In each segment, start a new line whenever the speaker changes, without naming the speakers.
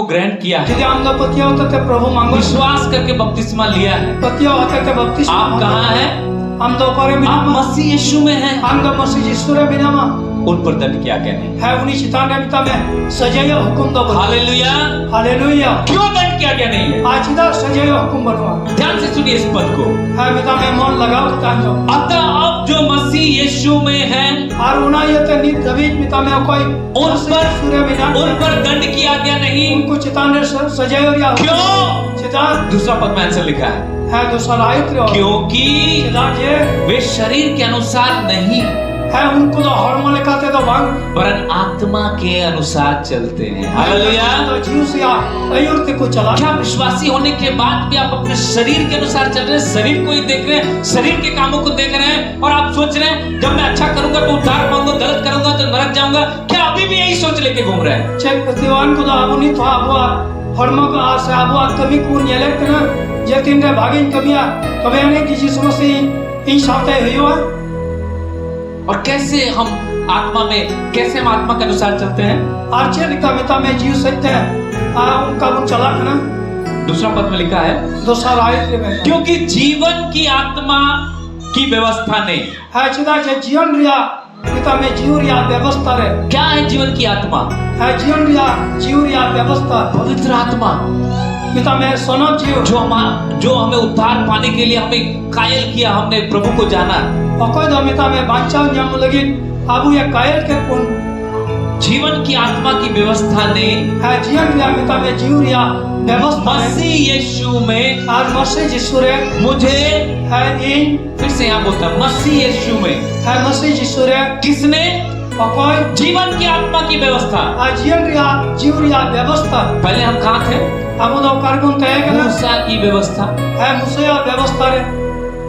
ग्रहण किया है,
यदि आमदा पतिया होते थे प्रभु मांगो
विश्वास करके बपतिस्मा लिया है,
पतिया होते थे बपतिस्मा
आप कहाँ हैं?
हम तो करे
आप
बिना
मसीह यीशु में हैं।
आमदा मसीह यीशु रे बिना
उन पर दंड क्या कहने?
है उन्हीं चिताने बिता में सजाया हुकुम दो
हालेलुया।
हालेलुया।
क्यों दंड क्या क्या नहीं है?
आज इधर सजाया हुकुम बनवा
ध्यान से सुनिए इस पद को।
है बिता में मन लगाओ तान दो
अतः अब जो मसीह यीशु में हैं,
और उना ये ते नित दबीज बिता में कोई
उन पर दंड किया गया नहीं।
उनको चिताने सजाया या
क्यों?
चितान
दूसरा पद में आंसर लिखा है,
दूसरा आयत रे
क्योंकि
चितान ये
वे शरीर के अनुसार नहीं
है उनको तो हार्मोन लिखाते तो भांग
वरन आत्मा के अनुसार चलते हैं। हालेलुया।
तो जीव से अयुक्त को चला
क्या विश्वासी होने के बाद भी आप अपने शरीर के अनुसार चल रहे हैं, शरीर को ही देख रहे हैं, शरीर के कामों को देख रहे हैं और आप सोच रहे हैं जब मैं अच्छा करूंगा तो उद्धार पाऊंगा, गलत करूंगा तो नरक जाऊंगा? क्या अभी भी यही सोच लेके घूम रहे हैं?
चेक प्रतिवान को तो आबुनी तो आबुआ हर्म का आस आबुआ कमी को नेले कना जे तीन रे भागिन कमिया कबे ने किसी समस्या इन साथे हुआ।
और कैसे हम आत्मा में, कैसे हम आत्मा के अनुसार चलते हैं?
आर्चे निकामिता में जीव सकते हैं उनका वो चला ना।
दूसरा पद में लिखा है,
दूसरा आयत में
क्योंकि जीवन की आत्मा की व्यवस्था नहीं
है चिदा जे जीवन रिया पिता में जीव रिया व्यवस्था रे।
क्या है जीवन की आत्मा?
है जीवन रिया जीव रिया व्यवस्था
पवित्र आत्मा
पिता में सोना जीव
जो हमें उद्धार पाने के लिए हमें कायल किया, हमने प्रभु को जाना।
अकोय दमिता में बांचा जम लगी आबू ये कायल के पुन
जीवन की आत्मा की व्यवस्था ने
है जीवन रिया पिता में जीव रिया व्यवस्था
मसीह यीशु में
और मसीह यीशु रे
मुझे
है इन
फिर से यहाँ बोलता है मसीह यीशु में
है मसीह यीशु रे
किसने?
अकोय
जीवन की आत्मा की व्यवस्था।
जीवन रिया जीव रिया व्यवस्था।
पहले हम कहाँ थे?
हम तो कार्बन तय करना
मूसा की व्यवस्था
है मुसया व्यवस्था रे।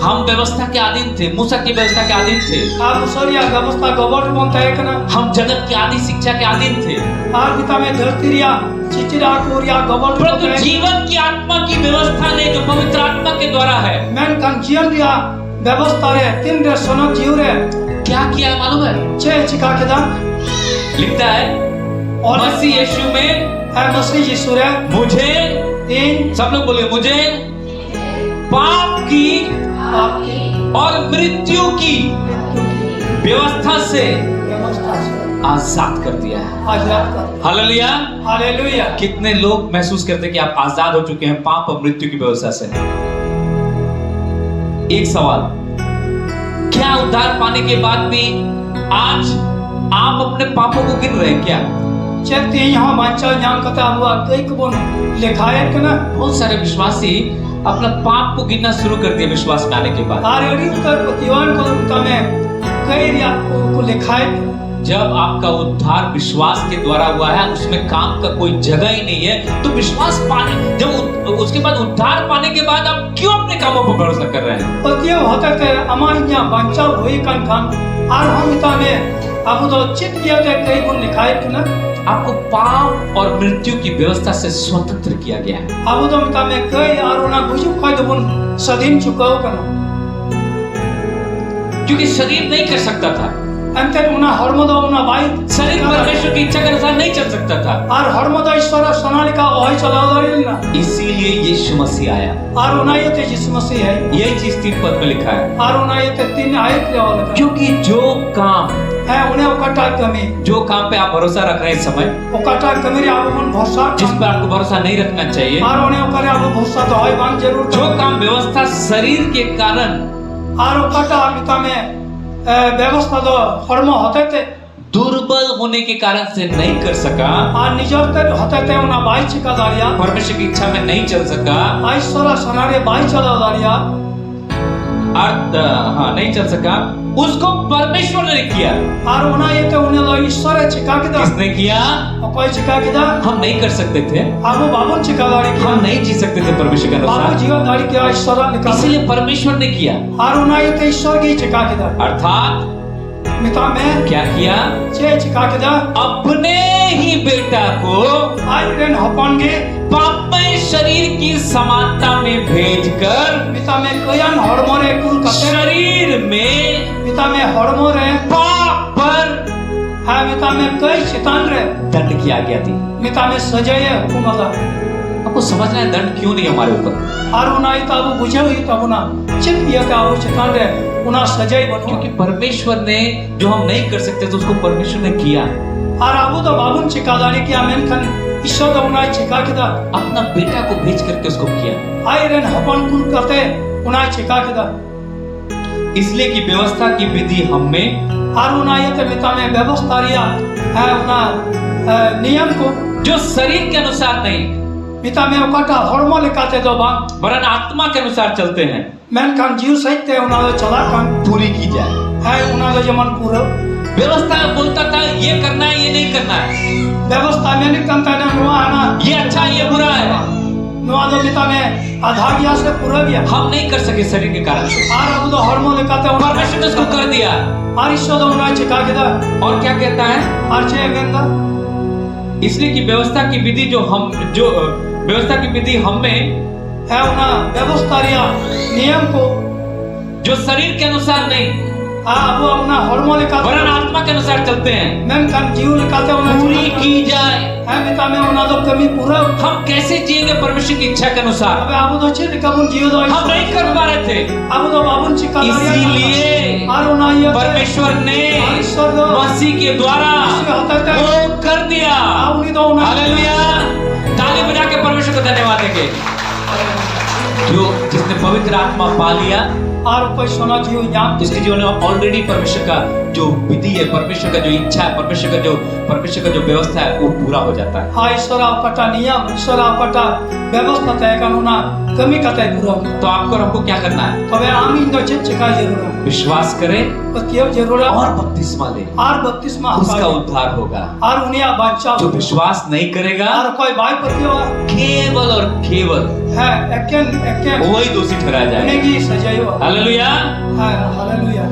हम व्यवस्था के अधीन थे, मूसा की व्यवस्था के अधीन थे।
आप मुसरिया व्यवस्था गवर्नमेंट तय करना
हम जगत की आदि शिक्षा के अधीन थे।
आप पिता में धरती रिया चिचिरा कोरिया गवर्नमेंट
परंतु जीवन की आत्मा की व्यवस्था ने जो पवित्र आत्मा के द्वारा है,
मैं कन जीवन रिया व्यवस्था रे तीन रे सोना जीव रे
क्या किया है मालूम है?
छे चिका के दा
लिखता है
और
मसीह यीशु में
है मसीह यीशु रे
मुझे,
इन
सब लोग बोलिए, मुझे पाप की
आपकी
और मृत्यु की व्यवस्था से
व्यवस्था से
आजाद कर दिया है।
आजाद कर।
हालेलुया।
हालेलुया।
कितने लोग महसूस करते हैं कि आप आजाद हो चुके हैं पाप और मृत्यु की व्यवस्था से? एक सवाल, क्या उद्धार पाने के बाद भी आज आप अपने पापों को गिन रहे हैं क्या?
चलते यहाँ बांचा यहाँ कता हुआ कई कबोन लिखायत के ना
बहुत सारे विश्वासी अपना पाप को गिनना शुरू कर दिया विश्वास में आने के बाद।
आर्यरी उत्तर प्रतिवान को तमें कई रिया को लिखायत।
जब आपका उद्धार विश्वास के द्वारा हुआ है, उसमें काम का कोई जगह ही नहीं है, तो विश्वास पाने जब उसके बाद उद्धार पाने के बाद आप क्यों अपने कामों पर भरोसा कर रहे हैं?
पतिया होते थे हमारे यहाँ बांचा हुई कान खान और हम इता में अब तो चित किया थे कई गुण लिखायत ना।
आपको पाप और मृत्यु की व्यवस्था से स्वतंत्र किया गया है।
अब तो मिता में कई और ना गुजु खाई तो गुण सदीन चुकाओ करना,
क्योंकि शरीर नहीं कर सकता था।
अंतर उना हरमोदा उना भाई
शरीर परमेश्वर की इच्छा के अनुसार नहीं चल सकता था।
और हरमोदा ईश्वर सोनालिका ओही चला रही ना,
इसीलिए यीशु मसीह आया।
और उना ये ते यीशु मसीह है।
यही चीज 3 पद में लिखा है,
और उना ये ते 3 आयत ले वाला
क्योंकि जो काम
है उन्हें उकटा कमी,
जो काम पे आप भरोसा रख रहे हैं इस समय,
उकटा कमी रे आप मन भरोसा
जिस पर आपको भरोसा नहीं रखना चाहिए,
और उन्हें उकरे आप भरोसा तो है बान जरूर।
जो काम व्यवस्था शरीर के कारण
और उकटा मिता में व्यवस्था तो हरमो होते थे
दुर्बल होने के कारण से नहीं कर सका,
और निजर होते थे उना बाई चिका दारिया
परमेश्वर की इच्छा में नहीं चल सका,
ईश्वर सनारे बाई चला दारिया
नहीं चल सका, उसको परमेश्वर ने किया।
और उना ये तो उन्हें लो ईश्वर चिका के दा।
किसने किया?
कोई चिका के दा।
हम नहीं कर सकते थे,
अब बाबू चिका दारी किया,
हम नहीं जी सकते थे परमेश्वर के अनुसार,
बाबू जीवन दारी किया ईश्वर ने,
इसलिए परमेश्वर ने किया।
और उना ये तो ईश्वर की चिका के दा,
अर्थात
मिता में
क्या किया?
छे चिका के दा
अपने ही बेटा को
आयरन हपनगे
पापमय शरीर की समानता में भेजकर
मिता में कयन हरमोरे कुल कते
शरीर में
मिता में हरमोरे
पाप पर
है मिता में कई शैतान रे
दंड किया गया थी।
मिता में सजाए हुकुमला
आपको समझना है दंड क्यों नहीं हमारे ऊपर,
और उनाई ताबू बुझे हुई तब ना चिप ये का वो शैतान रे उना सजाई बनो
क्योंकि परमेश्वर ने जो हम नहीं कर सकते तो उसको परमेश्वर ने किया।
और आबू तो बाबुन चिकादारी किया मेन खन ईश्वर तो उनाई चिका के दा
अपना बेटा को भेज करके उसको किया।
आई रेन हपन कुल करते उनाई चिका के दा
इसलिए कि व्यवस्था की विधि हम में
और उनाई ते मिता में व्यवस्था रिया है उना नियम को
जो शरीर के अनुसार नहीं
मिता में ओकाटा हॉर्मोन लिखाते दो बांग
वरन आत्मा के अनुसार चलते हैं
मेन खान जीव सहित ते उना चला खान
पूरी की जाए।
है उना जमन पूरा
व्यवस्था बोलता था ये करना है ये नहीं करना है,
व्यवस्था में नहीं करता ना नुआ आना
ये अच्छा ये बुरा है,
नुआ तो मिता में आधा गया से पूरा गया
हम नहीं कर सके शरीर के कारण से।
और अब तो हॉर्मोन लिखाते उना
परमेश्वर ने उसको कर दिया
और ईश्वर तो उना चिका के दा
और क्या कहता है,
और चे गेंदा
इसलिए कि व्यवस्था की विधि जो व्यवस्था की विधि हम में
है उना व्यवस्था रिया नियम को
जो शरीर के अनुसार नहीं
हाँ वो उना हॉर्मोन लिखाते
वरन आत्मा के अनुसार चलते हैं
मेन खान जीव लिखाते उना
पूरी की जाए।
है मिता में उना तो कमी पूरा
हम कैसे जिएंगे परमेश्वर की इच्छा के अनुसार,
अबे आबू तो चिर कबून जीव दो
हम नहीं कर पा रहे थे,
आबू तो बाबुन चिका
इसीलिए
और उना ये
परमेश्वर ने
ईश्वर दो
मसीह के द्वारा वो कर दिया।
आउनी तो उना
हालेलुया, ताली बजा के परमेश्वर को धन्यवाद देंगे। जो जिसने पवित्र आत्मा पा लिया
और कोई सोना जीव ज्ञान
जिसके जीवन में ऑलरेडी परमेश्वर का जो विधि है, परमेश्वर का जो इच्छा है, परमेश्वर का जो व्यवस्था है वो पूरा हो जाता है।
हाँ ईश्वर आपटा नियम ईश्वर आपटा व्यवस्था तय कानूना कमी का तय पूरा
तो आपको और हमको क्या करना है,
तबे आमी इंदो चित चिका जरूर है
विश्वास करें
पतियो जरूर है
और बपतिस्मा ले,
और बपतिस्मा
उसका उद्धार होगा।
और उनिया बादशाह
जो विश्वास नहीं करेगा
और कोई भाई पतियो
केवल और केवल
है एकन
वही दोषी ठहराया जाएगा।
उन्हें की सजायो
हालेलुया,
है हालेलुया।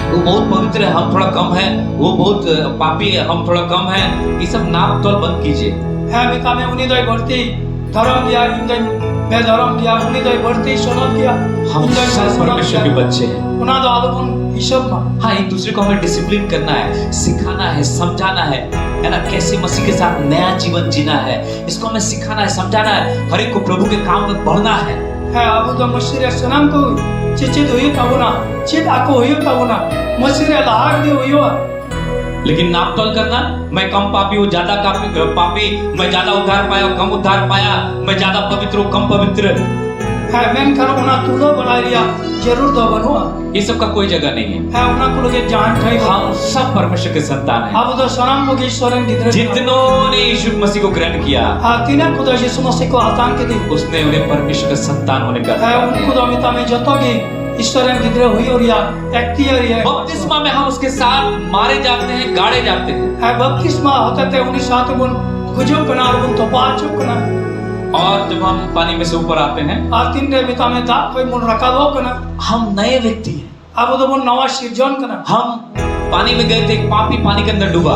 वो बहुत पवित्र है हम थोड़ा कम है, वो बहुत पापी है हम थोड़ा कम है, ये सब नाप तोल बंद कीजिए।
है मिता में उन्हीं दो बढ़ती धर्म दिया इंदन बेधर्म दिया उन्हीं दो बढ़ती सोनत दिया
हम सब परमेश्वर के बच्चे हैं।
उना तो आलुन ईश्वर में
हाँ, एक दूसरे को हमें डिसिप्लिन करना है, सिखाना है, समझाना है ना, कैसे मसीह के साथ नया जीवन जीना है, इसको हमें सिखाना है, समझाना है, हर एक को प्रभु के काम में बढ़ना है।
अब तो मसीह सनम को चिचित हुई तब ना चित आको हुई तब ना मसीह लाहक दी हुई।
लेकिन नाप तोल करना, मैं कम पापी हूँ ज्यादा पापी, मैं ज्यादा उद्धार पाया कम उद्धार पाया, मैं ज्यादा पवित्र हूँ कम पवित्र
है मेन करो उना तुलो बना लिया जरूर दो बनो
ये सब का कोई जगह नहीं है।
उना को लोगे जान ठाई
हम सब परमेश्वर के संतान हैं।
अब तो सनम को ईश्वरन गिद्र
जितनों ने यीशु मसीह को ग्रहण किया,
हां तीन खुदा यीशु मसीह को आतान के दी
उसने उन्हें परमेश्वर का संतान होने का
है उनको तो अमिता में जतो की ईश्वरन गिद्र हुई और या एक्टियर है।
बपतिस्मा में हम उसके साथ मारे जाते हैं, गाड़े जाते हैं।
है बपतिस्मा होता थे उन्हीं साथ गुण गुजो कना गुण तो पार चुप कना
और जब हम पानी में से ऊपर आते हैं
और तीन रे मिता में दाप कोई मुन रखा दो कना
हम नए व्यक्ति हैं।
अब तो मुन नवा सिरजन कना
हम पानी में गए थे, एक पापी पानी के अंदर डूबा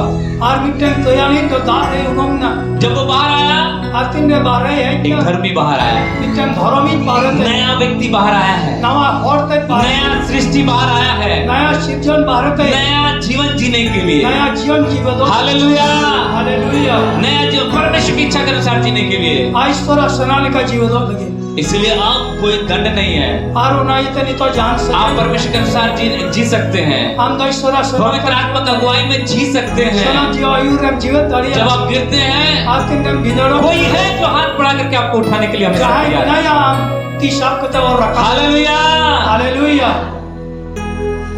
और मिटन तो यानी तो दाप है उन्होंने
जब वो बाहर आया
और तीन रे बाहर है
एक धर्मी बाहर आया,
मिटन धर्मी बाहर है
नया व्यक्ति बाहर आया है,
नवा औरत बाहर
नया सृष्टि बाहर आया है,
नया सिरजन बाहर है
नया जीवन जीने के लिए।
नया जीवन जीवन दो
हालेलुया,
हालेलुया।
नया जीवन परमेश्वर की इच्छा के अनुसार जीने के लिए।
ईश्वर सनाने का जीवन दो लगे
इसलिए अब कोई दंड नहीं है,
और उना इतनी तो जान सकते
आप परमेश्वर के अनुसार जी सकते हैं,
हम तो ईश्वर
पवित्र आत्मा की अगुवाई में जी सकते हैं।
सना जीव आयुर्म जीवन दरिया
जब आप गिरते हैं
आज तीन दिन बिदड़ो
कोई है जो हाथ बढ़ा करके आपको उठाने के लिए हमेशा
चाहे
तैयार है।
नया की शब्द तो और रखा
हालेलुया,
हालेलुया।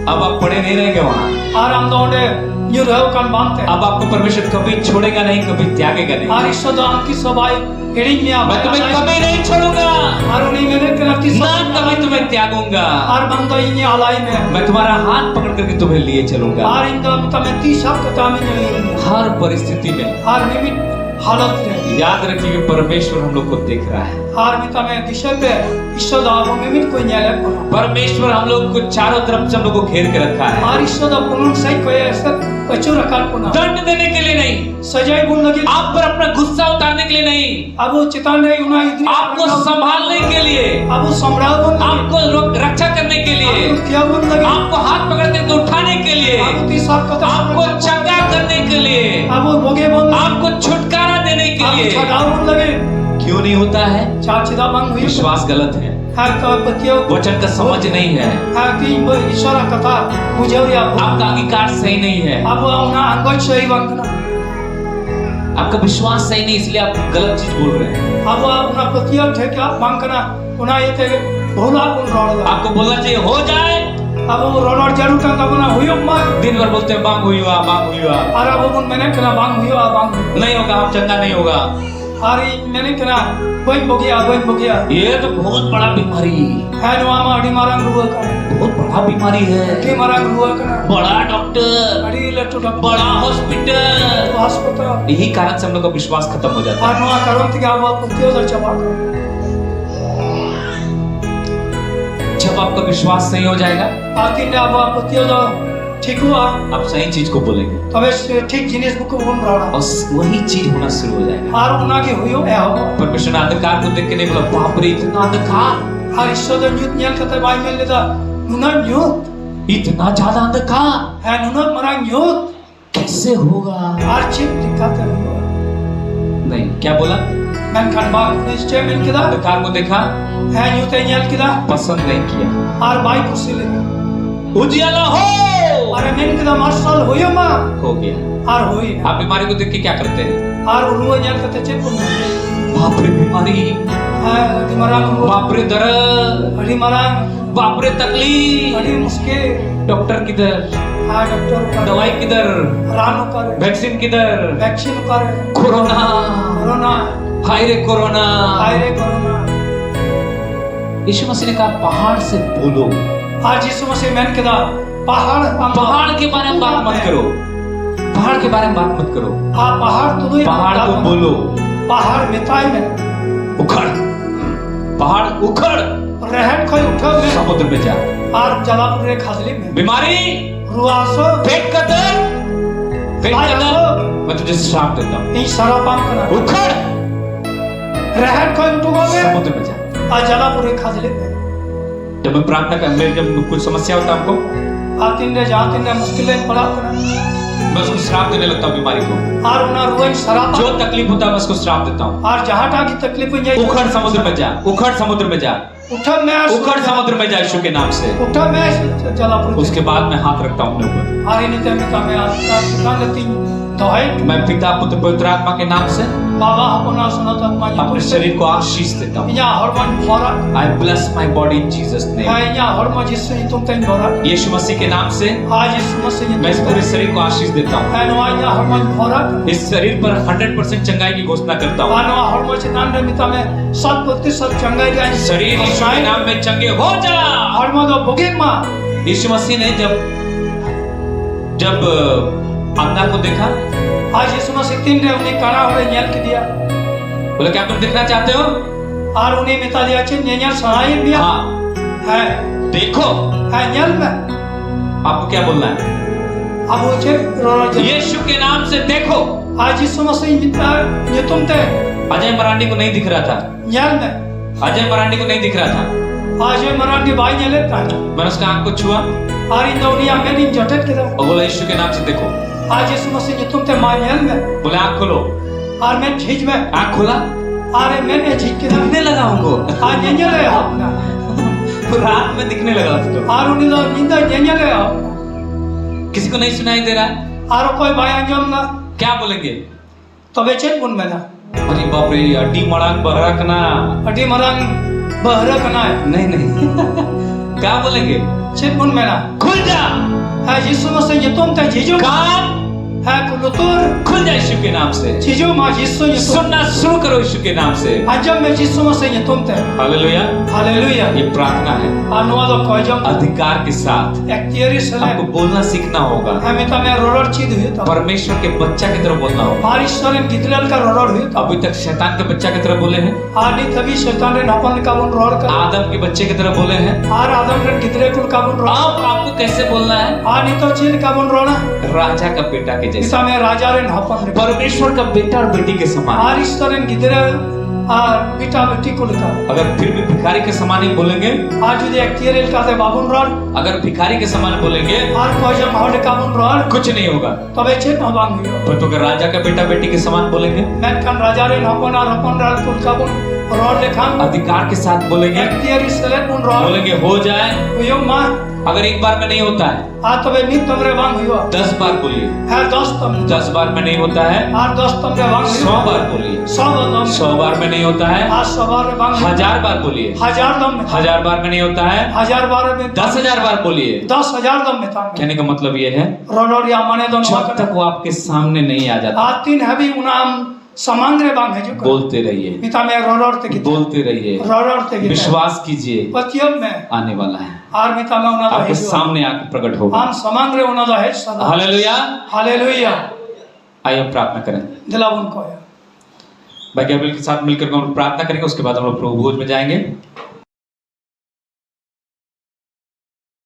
अब आप पड़े नहीं रहेंगे वहाँ,
और हम तो उन्हें न्यू रहो कान बांधते
अब आपको परमेश्वर कभी छोड़ेगा नहीं, कभी त्यागेगा नहीं।
और ईश्वर तो आपकी सबाई हेडिंग में आप
मैं तुम्हें कभी नहीं छोड़ूंगा,
और उन्हीं मैंने करती
ना कभी तुम्हें त्यागूंगा,
और बंदो इन्हीं आलाई में
मैं तुम्हारा हाथ पकड़ करके तुम्हें लिए चलूंगा
और इन दो में ती शब्द तामी नहीं
हर परिस्थिति में।
और निमित हालत में
याद रखिए कि परमेश्वर हम लोग को देख रहा है।
और मिता में दिशा पे ईश्वर दाव में मिट कोई न्याय कोना
परमेश्वर हम लोग को चारों तरफ से हम लोग को घेर के रखा है।
और ईश्वर दा पुनः सही कोई ऐसा बच्चों रखा कोना
दंड देने के लिए नहीं,
सजाई बुन लगी
आप पर अपना गुस्सा उतारने के लिए नहीं,
अब वो चितान रही उना इतनी
आपको संभालने के लिए,
अब वो सम्राट बुन
आपको रक्षा करने के लिए,
क्या बुन लगी
आपको हाथ पकड़ के उठाने के लिए,
अब ती सब कथा
आपको चंगा करने के लिए,
अब वो भोगे बुन
आपको छुटकारा देने के लिए।
छड़ाव बुन लगे
क्यों नहीं होता है?
चाचिदा मांग हुई
विश्वास गलत है,
तो पतियों
वचन का समझ नहीं है,
तीन ईश्वर कथा मुझे
आपका अंगीकार सही नहीं है,
अब उना अंगज सही बंकना
आपका विश्वास सही नहीं, इसलिए आप गलत चीज बोल रहे हैं।
अब उना पतियों थे क्या बंकना उना ये थे भोला कुल रोड
आपको बोलना चाहिए हो जाए,
अब वो रोड जरूर का तब ना हुई मां
दिन भर बोलते हैं बांग हुई हुआ
और अब वो मैंने कना बांग हुई बांग
नहीं होगा, आप चंगा नहीं होगा।
अरे मैंने कना वही बोगिया
ये तो बहुत बड़ा बीमारी
है नवामा अड़ी मारंग रुआ का
बहुत बड़ा बीमारी है,
अड़ी मारंग रुआ का
बड़ा डॉक्टर,
अड़ी लट्टू डॉक्टर,
बड़ा हॉस्पिटल,
अस्पताल।
यही कारण से हम लोग का विश्वास खत्म हो जाता है।
और नवा करो तो क्या वो पतियों दर चबा कर
जब आपका विश्वास सही हो जाएगा,
आती ने अब पतियों दर ठीक हुआ,
आप सही चीज को बोलेंगे,
तबे ठीक जिनिस को बोल रहा
और वही चीज होना शुरू हो जाएगा।
और उना के हुई है हो
परमेश्वर ने अंधकार को देख के नहीं बोला बाप रे इतना अंधकार,
और ईश्वर दा न्यूत न्याल कते बाई में लेता नुना न्यूत
इतना ज्यादा अंधकार
है नुना मरा न्यूत
कैसे होगा?
और चिप दिक्कत है
नहीं, क्या बोला?
मैं खनबा निश्चय में किदा
अंधकार को देखा,
है न्यूत न्याल किदा
पसंद नहीं किया,
और बाई कुर्सी ले
उजियाला हो,
अरे मैं किदा मार्शल होयो मां
हो गया।
और होई ना
आप बीमारी को देख के क्या करते हैं?
और रुआ न्याल कते चिप
बाप रे बीमारी,
है अड़ी मरा
बाप रे दर्द,
अड़ी मरा
बाप रे तकलीफ,
अड़ी मुश्किल
डॉक्टर किधर,
हां डॉक्टर का
दवाई किधर,
रानो कर
वैक्सीन किधर,
वैक्सीन कर
कोरोना, हाय रे कोरोना। यीशु मसीह ने कहा पहाड़ से बोलो,
आज यीशु मसीह मैंने कहा पहाड़
के बारे में बात मत करो, पहाड़ के बारे में बात मत करो,
हाँ
पहाड़ को बोलो,
पहाड़ मिताई में
उखड़, पहाड़ उखड़,
रहन खोई उठो में
समुद्र में जा,
और जलापुर खाजली में
बीमारी
रुआसो
पेट का दर्द, मैं तुझे श्राप देता हूँ,
इन शराबाम करना
उखड़,
रहन खोई उठो में
समुद्र में जा,
और जलापुर खाजली में।
जब मैं प्रार्थना कर, मेरे जब कुछ समस्या होता है हमको,
आतिन ने जहाँ तिन ने मुश्किलें पड़ा करना,
मैं उसको श्राप देने लगता हूँ बीमारी को,
और उन्हें रुआई शराब
जो तकलीफ होता है मैं उसको श्राप देता हूँ,
और जहाँ तक की तकलीफ हो जाए
उखड़ समुद्र में जा, उखड़ समुद्र में जा,
उठा मैं
उखड़ समुद्र में जा यीशु के नाम से।
उठा मैं जलापुर
उसके बाद मैं हाथ रखता हूँ अपने ऊपर,
और इन्हें तमिता में आपका सिखा लेती तो है
मैं पिता पुत्र पवित्र आत्मा के नाम से
बाबा अपना सुनाता
अपने शरीर को आशीष देता हूँ।
यहाँ हरमन भरा
I bless my body in Jesus name।
है यहाँ हरमन जिससे तुम तें भरा
यीशु मसीह के नाम से
आज यीशु मसीह
मैं इस पूरे शरीर को आशीष देता हूँ।
है नवा यहाँ हरमन भरा
इस शरीर पर 100% चंगाई की घोषणा करता हूँ।
नवा हरमन चितान रे मिता में 7% चंगाई जाए
शरीर यीशु के नाम में चंगे हो जा।
हरमन तो भोगे माँ
यीशु मसीह ने जब अन्ना को देखा,
आज यीशु मसीह तीन रे उन्हें काना हो रहे न्याल के दिया,
बोले क्या तुम देखना चाहते हो?
और उन्हें मिता दिया चे न्याल सहाय दिया
हाँ
है
देखो
है न्याल में
आपको क्या बोलना है?
अब वो चे
यीशु के नाम से देखो।
आज यीशु मसीह मिता ये तुम ते
अजय मरांडी को नहीं दिख रहा था,
न्याल में
अजय मरांडी को नहीं दिख रहा था।
आज ये मराठी भाई ने लेता है
मैंने उसका आंख को छुआ
और इन दुनिया में नहीं झटक के
और बोला यीशु के नाम से देखो।
आज यीशु मसीह ये तुम ते मानियल में
बोले आंख खोलो,
और मैं झीज में
आंख खोला,
अरे मैंने झीज के
दिखने लगा उनको।
आज ये ले अपना
रात में दिखने लगा उसको,
और उन्हें तो निंदा ये ले अपना
किसी को नहीं सुनाई दे रहा है।
और कोई भाई अंजम ना
क्या बोलेंगे?
तो बेचैन बुन में ना
अरे बाप रे अड्डी मड़ांग बहरक ना,
अटी मरंग बहरा कना है
नहीं क्या बोलेंगे?
चेत बुन में ना
खुल जा।
आज यीशु मसीह ये तुम ते झीजो
काम
है कुलुतुर
खुल जाए यीशु के नाम से।
चीजों में यीशु ये तुम
सुनना शुरू करो यीशु के नाम से।
अजब में यीशु मसीह ये तुम थे।
हालेलुया।
हालेलुया।
ये प्रार्थना है
अनुवाद कोई जम
अधिकार के साथ।
एक्टियरी सले
आपको बोलना सीखना होगा।
हमें तो मैं रोलर चीज हुई था
परमेश्वर के बच्चा की तरह बोलना होगा।
पारिश्वर इन गिदलल का रोलर हुई था
अभी तक शैतान के बच्चा की तरह बोले हैं,
आदि तभी शैतान ने नपन का उन रोल कर
आदम के बच्चे की तरह बोले हैं।
आर आदम ने गिदले कुल का उन रोल
अब आपको कैसे बोलना है?
आदि तो चीन का उन रोना
राजा का बेटा के जैसे,
इसा में राजा रे नपन
परमेश्वर का बेटा और बेटी के समान।
पारिश्वर इन गिदले आर बेटा बेटी कुल का
अगर फिर भी भिखारी के समान ही बोलेंगे,
आज जो एक्टियरी का ते बाबुन रोल
अगर भिखारी के समान बोलेंगे
आर कोई जम हौले का उन रोल
कुछ नहीं होगा।
तबे चेत न बांगियो
तो अगर राजा का बेटा बेटी के समान बोलेंगे,
मैं कन राजा रे नपन आर अपन रोल कुल का उन रोल लेखान
अधिकार के साथ बोलेंगे,
एक्टियरी सले उन रोल
बोलेंगे हो जाए।
यो मां
अगर एक बार में नहीं होता है,
आ तबे नी तमरे बांग हुआ
10 बार बोलिए।
है 10 तम
10 बार में नहीं होता है,
आर 10 तमरे बांग
100 बार बोलिए।
100 दम
100 बार में नहीं होता है,
आज 100 बार में बांग
1000 बार बोलिए।
1000 दम में
1000 बार में नहीं होता है,
1000 बार में
10,000 बार बोलिए।
10,000 दम में था
कहने का मतलब ये है,
रोडोर या माने दम
जब तक वो आपके सामने नहीं आ जाता,
आज तीन हबी उनाम समांद्रे बांग है जो
बोलते रहिए,
पिता में रोडोर ते
बोलते रहिए,
रोडोर ते
विश्वास कीजिए,
पतियम में
आने वाला है,
आर पिता में उना
आपके सामने आके प्रकट होगा।
हम समांद्रे उना है सदा।
हालेलुया।
हालेलुया।
आइए हम प्रार्थना करें।
दिला उनको
भाई गैब्रियल के साथ मिलकर हम प्रार्थना करेंगे, उसके बाद हम लोग प्रभु भोज में जाएंगे।